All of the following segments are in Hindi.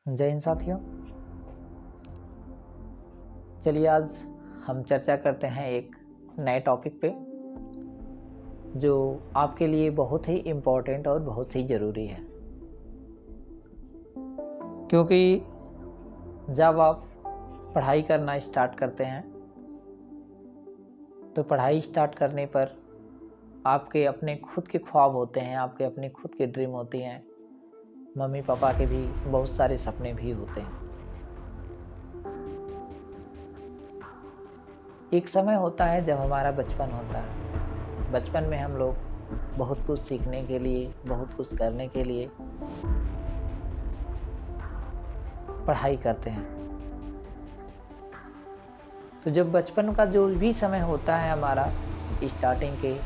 जय हिंद साथियों। चलिए आज हम चर्चा करते हैं एक नए टॉपिक पे जो आपके लिए बहुत ही इम्पोर्टेंट और बहुत ही ज़रूरी है, क्योंकि जब आप पढ़ाई करना स्टार्ट करते हैं तो पढ़ाई स्टार्ट करने पर आपके अपने खुद के ख्वाब होते हैं, आपके अपने खुद के ड्रीम होती हैं, मम्मी पापा के भी बहुत सारे सपने भी होते हैं। एक समय होता है जब हमारा बचपन होता है। बचपन में हम लोग बहुत कुछ सीखने के लिए, बहुत कुछ करने के लिए पढ़ाई करते हैं। तो जब बचपन का जो भी समय होता है हमारा, स्टार्टिंग के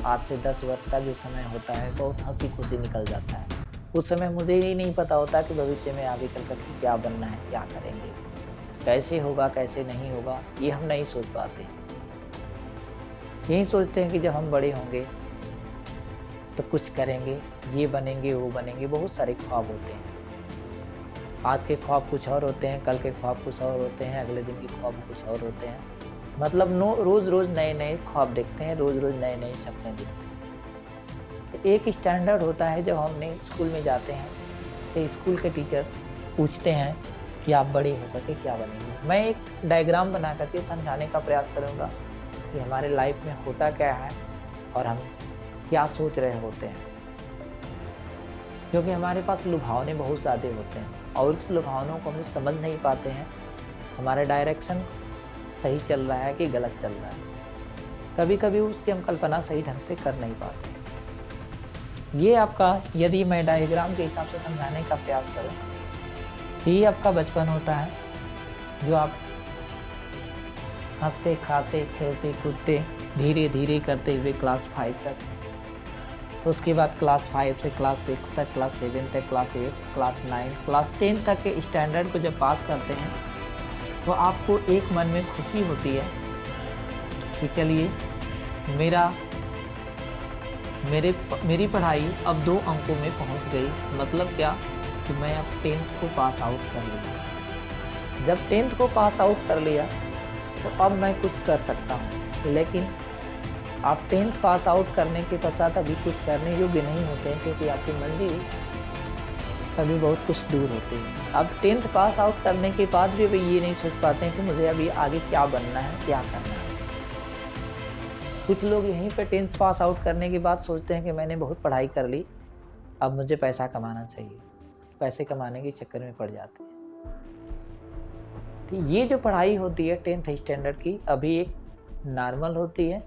8 से 10 वर्ष का जो समय होता है, बहुत हंसी खुशी निकल जाता है। उस समय मुझे ही नहीं पता होता कि भविष्य में आगे चल कर के क्या बनना है, क्या करेंगे, कैसे होगा, कैसे नहीं होगा, ये हम नहीं सोच पाते। यही सोचते हैं कि जब हम बड़े होंगे तो कुछ करेंगे, ये बनेंगे, वो बनेंगे। बहुत सारे ख्वाब होते हैं। आज के ख्वाब कुछ और होते हैं, कल के ख्वाब कुछ और होते हैं, अगले दिन के ख्वाब कुछ और होते हैं। मतलब रोज़ रोज़ नए नए ख्वाब देखते हैं, रोज़ रोज़ नए नए सपने देखते हैं। तो एक स्टैंडर्ड होता है जब हमने स्कूल में जाते हैं तो स्कूल के टीचर्स पूछते हैं कि आप बड़े होकर के क्या बनेंगे। मैं एक डायग्राम बना करके समझाने का प्रयास करूँगा कि हमारे लाइफ में होता क्या है और हम क्या सोच रहे होते हैं, क्योंकि हमारे पास लुभावने बहुत ज़्यादा होते हैं और उस लुभावनों को हम समझ नहीं पाते हैं। हमारा डायरेक्शन सही चल रहा है कि गलत चल रहा है, कभी कभी उसकी हम कल्पना सही ढंग से कर नहीं पाते। ये आपका, यदि मैं डायग्राम के हिसाब से समझाने का प्रयास करूं, तो ये आपका बचपन होता है जो आप हंसते, खाते, खेलते, कूदते धीरे धीरे करते हुए क्लास 5 तक, उसके बाद क्लास 5 से क्लास 6 तक, क्लास 7 तक, क्लास 8, क्लास 9, क्लास 10 तक के स्टैंडर्ड को जब पास करते हैं तो आपको एक मन में खुशी होती है कि चलिए मेरी पढ़ाई अब 2 अंकों में पहुंच गई। मतलब क्या कि मैं अब 10th को पास आउट कर लिया। जब 10th को पास आउट कर लिया तो अब मैं कुछ कर सकता हूं। लेकिन आप 10th पास आउट करने के पश्चात अभी कुछ करने योग्य नहीं होते हैं, क्योंकि आपकी मंजिल अभी बहुत कुछ दूर होती है। अब 10th पास आउट करने के बाद भी वे ये नहीं सोच पाते हैं कि मुझे अभी आगे क्या बनना है, क्या करना है। कुछ लोग यहीं पे 10th पास आउट करने के बाद सोचते हैं कि मैंने बहुत पढ़ाई कर ली, अब मुझे पैसा कमाना चाहिए। पैसे कमाने के चक्कर में पड़ जाते हैं। तो ये जो पढ़ाई होती है 10th स्टैंडर्ड की, अभी एक नॉर्मल होती है।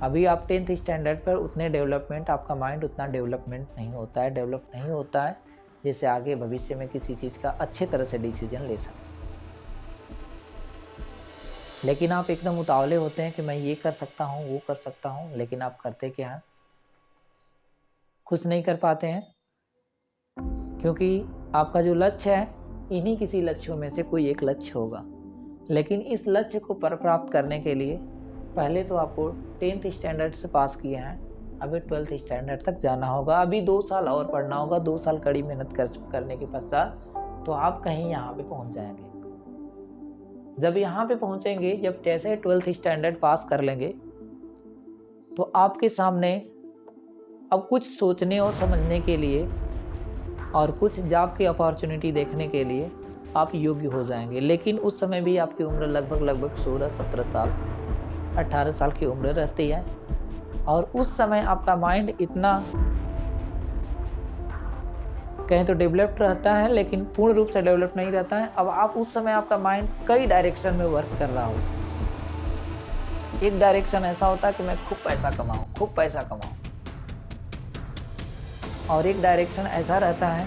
अभी आप 10th स्टैंडर्ड पर उतने डेवलपमेंट, आपका माइंड उतना डेवलपमेंट नहीं होता है, डेवलप नहीं होता है जैसे आगे भविष्य में किसी चीज़ का अच्छे तरह से डिसीजन ले सकें। लेकिन आप एकदम उतावले होते हैं कि मैं ये कर सकता हूँ, वो कर सकता हूँ, लेकिन आप करते क्या हैं? कुछ नहीं कर पाते हैं, क्योंकि आपका जो लक्ष्य है, इन्हीं किसी लक्ष्यों में से कोई एक लक्ष्य होगा। लेकिन इस लक्ष्य को प्राप्त करने के लिए पहले तो आपको 10th स्टैंडर्ड से पास किए हैं, अभी 12th स्टैंडर्ड तक जाना होगा। अभी 2 साल और पढ़ना होगा। 2 साल कड़ी मेहनत करने के पश्चात तो आप कहीं यहाँ पे पहुँच जाएंगे। जब यहाँ पे पहुँचेंगे, जब जैसे 12th स्टैंडर्ड पास कर लेंगे तो आपके सामने अब कुछ सोचने और समझने के लिए और कुछ जॉब की अपॉर्चुनिटी देखने के लिए आप योग्य हो जाएंगे। लेकिन उस समय भी आपकी उम्र लगभग 16-17 साल, 18 साल की उम्र रहती है और उस समय आपका माइंड इतना कहीं तो डेवलप्ड रहता है, लेकिन पूर्ण रूप से डेवलप नहीं रहता है। अब आप उस समय आपका माइंड कई डायरेक्शन में वर्क कर रहा होता है। एक डायरेक्शन ऐसा होता है कि मैं खूब पैसा कमाऊं, और एक डायरेक्शन ऐसा रहता है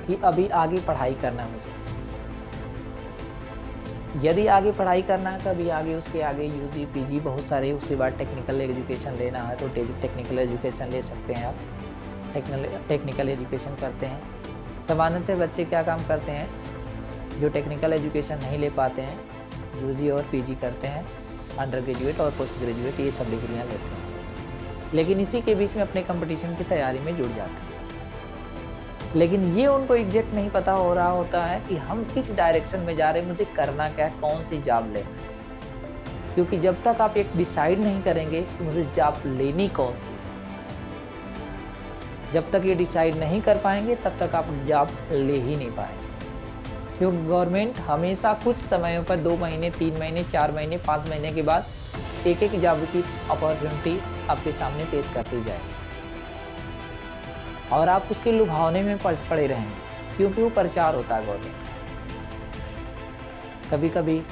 कि अभी आगे पढ़ाई करना है मुझे। यदि आगे पढ़ाई करना है तो अभी आगे, उसके आगे यूजी, पीजी बहुत सारे, उसके बाद टेक्निकल एजुकेशन लेना है तो टेक्निकल एजुकेशन ले सकते हैं आप। टेक्निकल एजुकेशन करते हैं। सामान्यतः बच्चे क्या काम करते हैं, जो टेक्निकल एजुकेशन नहीं ले पाते हैं, यूजी और पीजी करते हैं, अंडर ग्रेजुएट और पोस्ट ग्रेजुएट, ये सब डिग्रियाँ लेते हैं। लेकिन इसी के बीच में अपने कंपटीशन की तैयारी में जुड़ जाते हैं। लेकिन ये उनको एग्जैक्ट नहीं पता हो रहा होता है कि हम किस डायरेक्शन में जा रहे हैं, मुझे करना क्या है, कौन सी जॉब लेना है। क्योंकि जब तक आप एक डिसाइड नहीं करेंगे कि मुझे जॉब लेनी कौन सी, जब तक ये डिसाइड नहीं कर पाएंगे तब तक आप जॉब ले ही नहीं पाएंगे। क्योंकि गवर्नमेंट हमेशा कुछ समयों पर 2 महीने, 3 महीने, 4 महीने, 5 महीने के बाद एक जॉब की अपॉर्चुनिटी आपके सामने पेश करती जाएगी और आप उसके लुभावने में पड़े रहेंगे, क्योंकि वो प्रचार होता है गवर्नमेंट। कभी कभी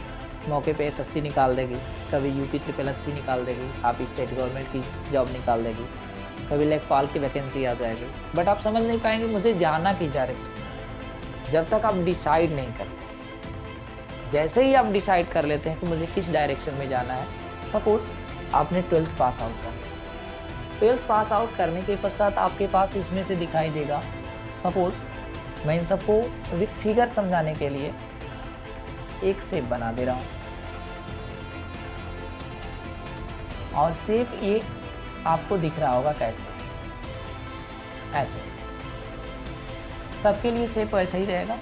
मौके पे एसएससी निकाल देगी, कभी यूपी SSSC निकाल देगी, आप स्टेट गवर्नमेंट की जॉब निकाल देगी, कभी लेखपाल की वैकेंसी आ जाएगी, बट आप समझ नहीं पाएंगे मुझे जाना किस डायरेक्शन में, जब तक आप डिसाइड नहीं कर लेते। जैसे ही आप डिसाइड कर लेते हैं कि मुझे किस डायरेक्शन में जाना है, सपोज आपने 12th पास आउट कर लिया। 12th पास आउट करने के पश्चात आपके पास इसमें से दिखाई देगा, सपोज मैं इन सबको विथ फिगर समझाने के लिए एक शेप बना दे रहा हूँ, और शेप ये आपको दिख रहा होगा कैसे, ऐसे। सबके लिए शेप ऐसा ही रहेगा,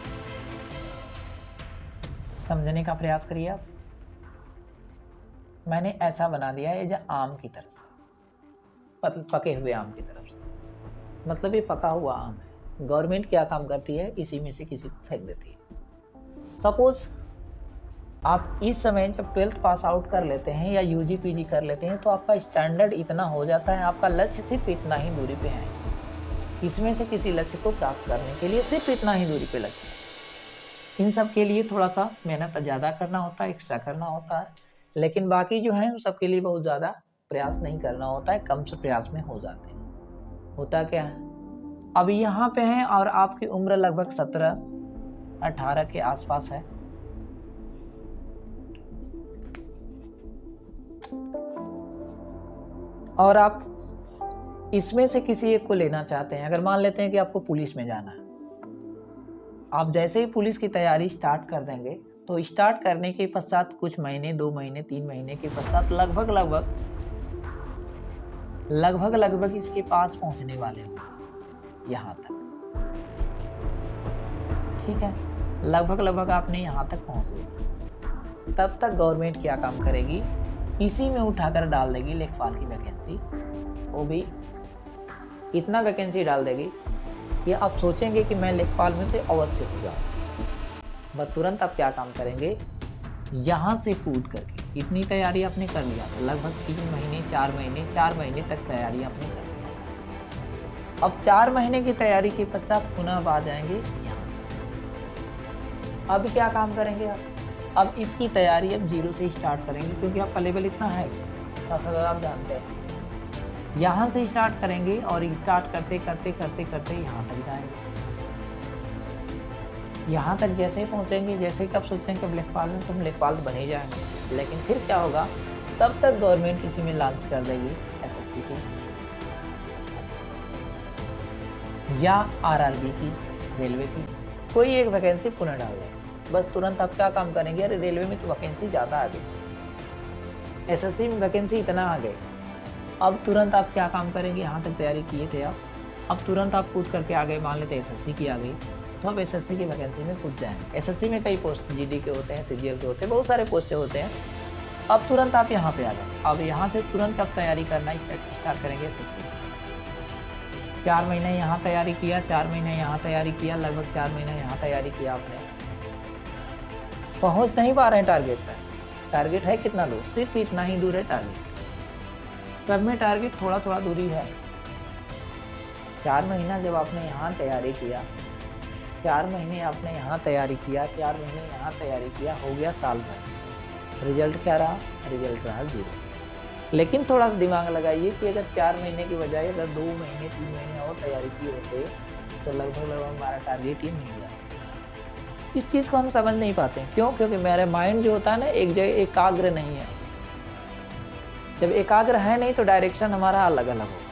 समझने का प्रयास करिए आप। मैंने ऐसा बना दिया है जो आम की तरफ से, मतलब पके हुए आम की तरफ से, मतलब ये पका हुआ आम है। गवर्नमेंट क्या काम करती है, इसी में से किसी को फेंक देती है। सपोज आप इस समय जब 12th पास आउट कर लेते हैं या यूजी पीजी कर लेते हैं, तो आपका स्टैंडर्ड इतना हो जाता है, आपका लक्ष्य सिर्फ इतना ही दूरी पे है। इसमें से किसी लक्ष्य को प्राप्त करने के लिए सिर्फ इतना ही दूरी पे लक्ष्य है। इन सब के लिए थोड़ा सा मेहनत ज़्यादा करना होता है, एक्स्ट्रा करना होता है, लेकिन बाकी जो है उन सब के लिए बहुत ज़्यादा प्रयास नहीं करना होता है, कम से प्रयास में हो जाते हैं। होता क्या है, अब यहाँ पे हैं और आपकी उम्र लगभग 17-18 के आसपास है, और आप इसमें से किसी एक को लेना चाहते हैं। अगर मान लेते हैं कि आपको पुलिस में जाना है, आप जैसे ही पुलिस की तैयारी स्टार्ट कर देंगे, तो स्टार्ट करने के पश्चात कुछ महीने, 2 महीने, 3 महीने के पश्चात लगभग इसके पास पहुंचने वाले हो, यहाँ तक, ठीक है, लगभग आपने यहाँ तक पहुंच गए। तब तक गवर्नमेंट क्या काम करेगी, इसी में उठाकर डाल देगी लेखपाल की वैकेंसी, वो भी इतना वैकेंसी डाल देगी कि आप सोचेंगे कि मैं लेखपाल में तो अवश्य हो जाऊँ। बस तुरंत आप क्या काम करेंगे, यहाँ से कूद करके इतनी तैयारी आपने कर लिया, लगभग 3 महीने 4 महीने तक तैयारी आपने कर ली। अब 4 महीने की तैयारी के पश्चात पुनः आप आ जाएंगे यहाँ। अब क्या काम करेंगे आप, अब इसकी तैयारी अब 0 से स्टार्ट करेंगे, क्योंकि आपका लेवल इतना है, अगर आप जानते हैं। यहाँ से स्टार्ट करेंगे और स्टार्ट करते यहाँ तक जाएंगे। यहाँ तक जैसे पहुँचेंगे, जैसे कि आप सोचते हैं कि लेखपाल में, तो हम लेखपाल बन ही जाएंगे, लेकिन फिर क्या होगा, तब तक गवर्नमेंट इसी में लॉन्च कर देगी एसएससी की या आरआरबी की, रेलवे की, कोई एक वैकेंसी पुनः डाल देगी। बस तुरंत आप क्या काम करेंगे, अरे रेलवे में तो वैकेंसी ज़्यादा आ गई, एसएससी में वैकेंसी इतना आ गई, अब तुरंत आप क्या काम करेंगे, यहाँ तक तैयारी किए थे आप, अब तुरंत आप कूद करके आ गए, मान लेते एसएससी की आ गई, तो अब एसएससी की वैकेंसी में कूद जाएंगे। एसएससी में कई पोस्ट जीडी के होते हैं, सीजीएल के होते हैं, बहुत सारे पोस्टें होते हैं। अब तुरंत आप यहाँ पे आ गए, अब यहाँ से तुरंत आप तैयारी करना स्टार्ट करेंगे एसएससी। 4 महीने यहाँ तैयारी किया, 4 महीने यहाँ तैयारी किया, लगभग 4 महीने यहाँ तैयारी किया आपने, पहुँच नहीं पा रहे हैं टारगेट पर। टारगेट है कितना दूर, सिर्फ इतना ही दूर है टारगेट, सब में टारगेट थोड़ा दूरी है। 4 महीना जब आपने यहाँ तैयारी किया, 4 महीने आपने यहाँ तैयारी किया, 4 महीने यहाँ तैयारी किया, हो गया साल भर। रिजल्ट क्या रहा, रिजल्ट रहा 0। लेकिन थोड़ा सा दिमाग लगाइए कि अगर 4 महीने की बजाय अगर 2 महीने 3 महीने और तैयारी की होते, तो लगभग हमारा टारगेट ही मिल जाए। इस चीज़ को हम समझ नहीं पाते हैं, क्यों, क्योंकि मेरा माइंड जो होता है ना, एक जगह एकाग्र नहीं है। जब एकाग्र है नहीं, तो डायरेक्शन हमारा अलग अलग होगा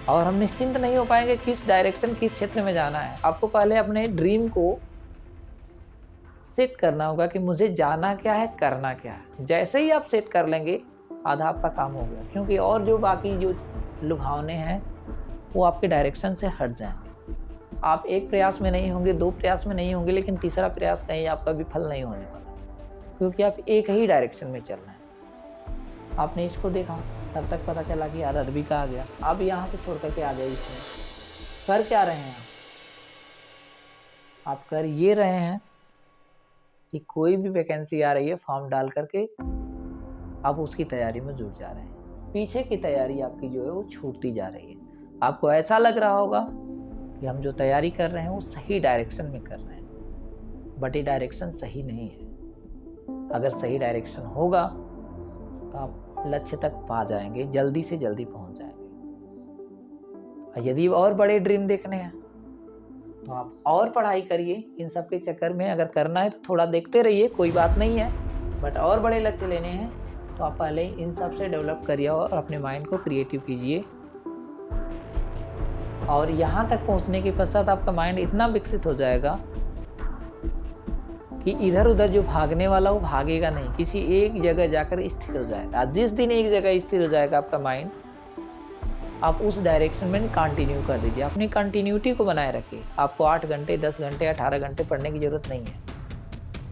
और हम निश्चिंत नहीं हो पाएंगे किस डायरेक्शन, किस क्षेत्र में जाना है। आपको पहले अपने ड्रीम को सेट करना होगा कि मुझे जाना क्या है, करना क्या है। जैसे ही आप सेट कर लेंगे, आधा आपका काम हो गया, क्योंकि और जो बाकी जो लुभावने हैं वो आपके डायरेक्शन से हट जाएंगे। आप एक प्रयास में नहीं होंगे, 2 प्रयास में नहीं होंगे, लेकिन तीसरा प्रयास कहीं आपका विफल नहीं होने वाला, क्योंकि आप एक ही डायरेक्शन में चल रहे हैं। आपने इसको देखा, तब तक पता चला कि यार अरबी का आ गया, अब यहाँ से छोड़ करके आ जाए। इसमें कर क्या रहे हैं आप कर ये रहे हैं कि कोई भी वैकेंसी आ रही है, फॉर्म डाल करके आप उसकी तैयारी में जुट जा रहे हैं। पीछे की तैयारी आपकी जो है वो छूटती जा रही है। आपको ऐसा लग रहा होगा कि हम जो तैयारी कर रहे हैं वो सही डायरेक्शन में कर रहे हैं, बट ये डायरेक्शन सही नहीं है। अगर सही डायरेक्शन होगा तो आप लक्ष्य तक पा जाएंगे, जल्दी से जल्दी पहुंच जाएंगे। और यदि और बड़े ड्रीम देखने हैं तो आप और पढ़ाई करिए। इन सब के चक्कर में अगर करना है तो थोड़ा देखते रहिए, कोई बात नहीं है, बट और बड़े लक्ष्य लेने हैं तो आप पहले इन सब से डेवलप करिए और अपने माइंड को क्रिएटिव कीजिए। और यहाँ तक पहुँचने के पश्चात आपका माइंड इतना विकसित हो जाएगा कि इधर उधर जो भागने वाला वो भागेगा नहीं, किसी एक जगह जाकर स्थिर हो जाएगा। जिस दिन एक जगह स्थिर हो जाएगा आपका माइंड, आप उस डायरेक्शन में कंटिन्यू कर दीजिए। अपनी कंटिन्यूटी को बनाए रखिए। आपको 8 घंटे, 10 घंटे, 18 घंटे पढ़ने की जरूरत नहीं है।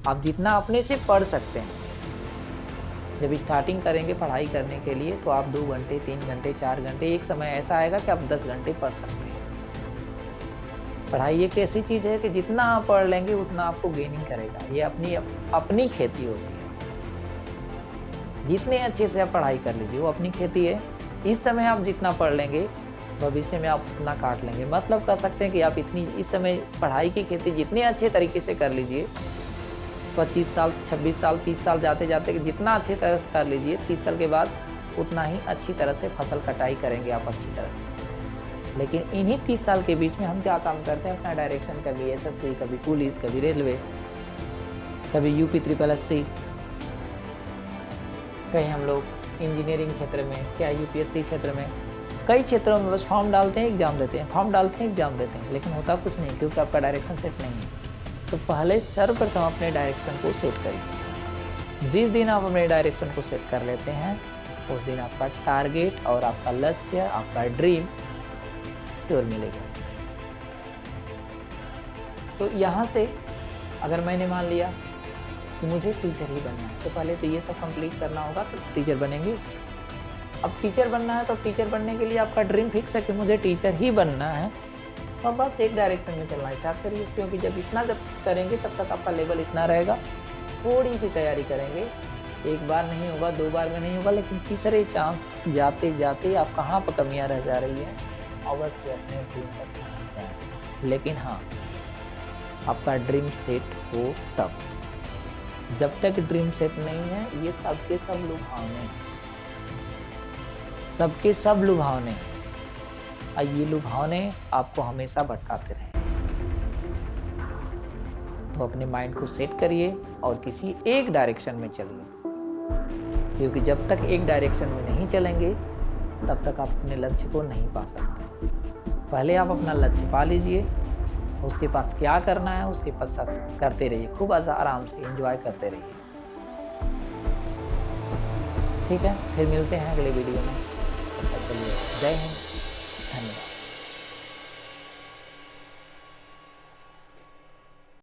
आप जितना अपने से पढ़ सकते हैं, जब स्टार्टिंग करेंगे पढ़ाई करने के लिए तो आप 2 घंटे, 3 घंटे, 4 घंटे, एक समय ऐसा आएगा कि आप 10 घंटे पढ़ सकते हैं। पढ़ाई एक ऐसी चीज़ है कि जितना आप पढ़ लेंगे उतना आपको गेनिंग करेगा। ये अपनी खेती होती है। जितने अच्छे से आप पढ़ाई कर लीजिए वो अपनी खेती है। इस समय आप जितना पढ़ लेंगे भविष्य में आप उतना काट लेंगे। मतलब कह सकते हैं कि आप इस समय पढ़ाई की खेती जितने अच्छे तरीके से कर लीजिए, 25 साल, 26 साल, 30 साल जाते जाते जितना अच्छी तरह से कर लीजिए, 30 साल के बाद उतना ही अच्छी तरह से फसल कटाई करेंगे आप अच्छी तरह से। लेकिन इन्हीं 30 साल के बीच में हम क्या काम करते हैं, अपना डायरेक्शन कभी SSC, कभी पुलिस, कभी रेलवे, कभी UP SSSC, कहीं हम लोग इंजीनियरिंग क्षेत्र में, क्या UPSC क्षेत्र में, कई क्षेत्रों में बस फॉर्म डालते हैं, एग्जाम देते हैं, फॉर्म डालते हैं, एग्जाम देते हैं, लेकिन होता कुछ नहीं, क्योंकि आपका डायरेक्शन सेट नहीं है। तो पहले सर्वप्रथम अपने डायरेक्शन को सेट करिए। जिस दिन आप अपने डायरेक्शन को सेट कर लेते हैं उस दिन आपका टारगेट और आपका लक्ष्य, आपका ड्रीम श्योर मिलेगा। तो यहाँ से अगर मैंने मान लिया कि मुझे टीचर ही बनना है, तो पहले तो ये सब कंप्लीट करना होगा, तो टीचर बनेंगे। अब टीचर बनना है तो टीचर बनने के लिए आपका ड्रीम फिक्स है कि मुझे टीचर ही बनना है, और बस एक डायरेक्शन में चलना स्टार्ट करिए। क्योंकि जब करेंगे तब तक आपका लेवल इतना रहेगा। थोड़ी सी तैयारी करेंगे, एक बार नहीं होगा, 2 बार में नहीं होगा, लेकिन तीसरे चांस जाते जाते आप कहाँ पर कमियाँ रह जा रही है, अवश्य अपने ड्रीम तक पहुँच जाएंगे। लेकिन हाँ, आपका ड्रीम सेट हो तब। जब तक ड्रीम सेट नहीं है, ये सबके सब लुभावने, सबके सब लुभावने, और ये लुभावने आपको हमेशा भटकाते रहे। तो अपने माइंड को सेट करिए और किसी एक डायरेक्शन में चलिए, क्योंकि जब तक एक डायरेक्शन में नहीं चलेंगे तब तक आप अपने लक्ष्य को नहीं पा सकते। पहले आप अपना लक्ष्य पा लीजिए, उसके पास क्या करना है उसके पास करते रहिए, खूब आराम से एंजॉय करते रहिए। ठीक है, फिर मिलते हैं अगले वीडियो में। चलिए, जय हिंद।